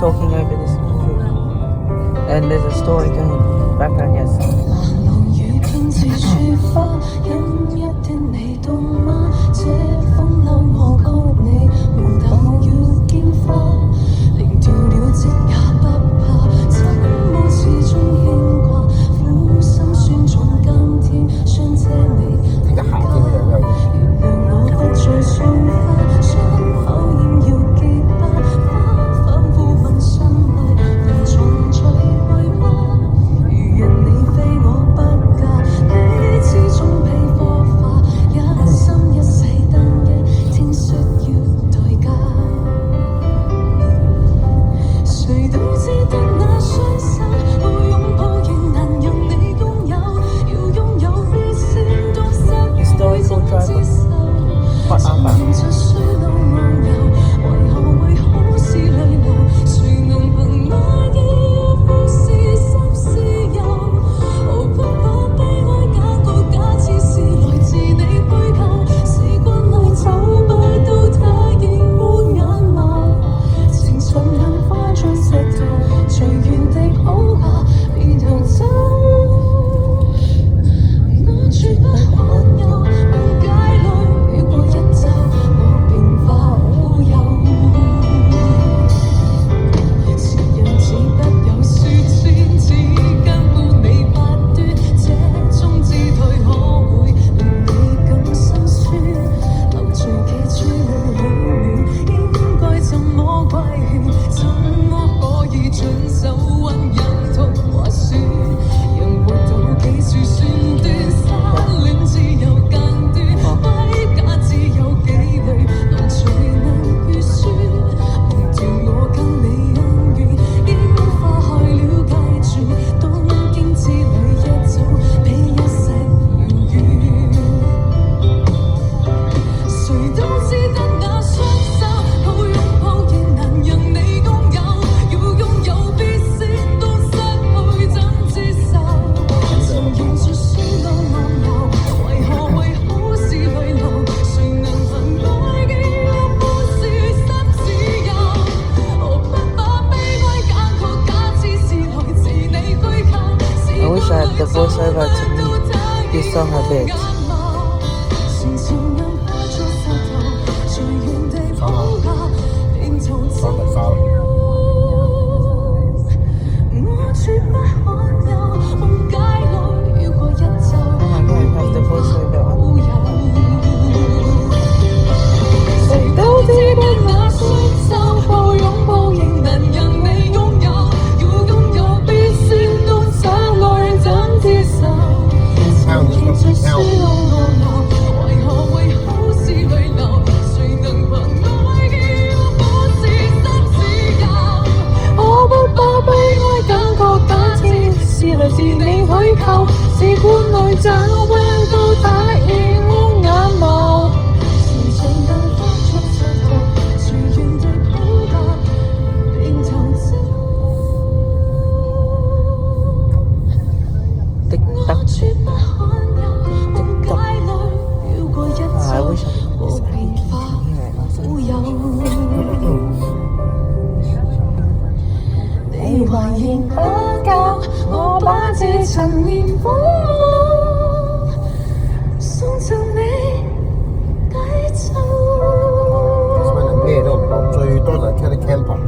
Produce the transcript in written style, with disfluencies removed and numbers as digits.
talking over this tree. And there's a story going background, yes. 盲路與天似處花，因一天你懂嗎？這風褸我給你，紅豆要見花，連掉了職也不怕，怎麼始終牽掛？苦心酸總甘甜，想這你回家。原諒我不再送花，傷口應要結疤，花反覆問心裏，能重聚愛嗎？如若你非我不嫁，你始終被火化，一生一世等一天需要代價。誰都知得那雙手抱擁抱仍能讓你擁有，要擁有必先懂失去怎接受。曾經出水路夢遊，為何會好似淚流？誰能憑愛意忽視心事由？何不把悲哀假個假設是來自你虛構？時光裏走不到他已沒眼眸，情盡能化作石頭，隨緣地好下便逃走。我絕不罕有，夢界裏繞過一週，我便化烏有。前人只得有説穿，只根本你不端，這種姿態可會令你更心酸？留住記住你好暖，應該怎麼規勸？怎麼可以遵守溫柔同劃算？人活到幾處算短，失戀只有間斷，揮假只有幾縷，來誰能預算？明知我跟你恩怨，櫻花開了階轉，東京之旅一早比一世遙遠。誰都知得那雙手抱擁抱仍能讓你擁有，要擁有必先懂失去怎接受。曾經出書路漫遊，為何會好似淚流？誰能憑愛意忽視心自由？何不把悲哀假確假設是來自你虛構？ I wish I had the voiceover to make this song a bit. 前塵能化作石頭，隨緣地放下便逃走。我絕不罕有，夢界裏繞過一週， Oh my god, I have the voiceover on. 好友。誰都知得那雙手抱擁抱仍能讓你擁有，要擁有必先懂失去怎接受。曾經出書路我遊，為何會好似淚流？誰能憑愛意忽視心自由？我不把悲哀假確假設是來自你虛構，時光裏找不到他已沒眼眸。時常能化作石頭，隨緣地抱下便逃走。我絕不罕有，夢界裏繞過一 I 週， wish I could 我 do 便 this. 化 Yeah, 烏有。你還仍不夠，我把這陳年火送贈你帶走。咩都唔講，最多就係聽啲 camper。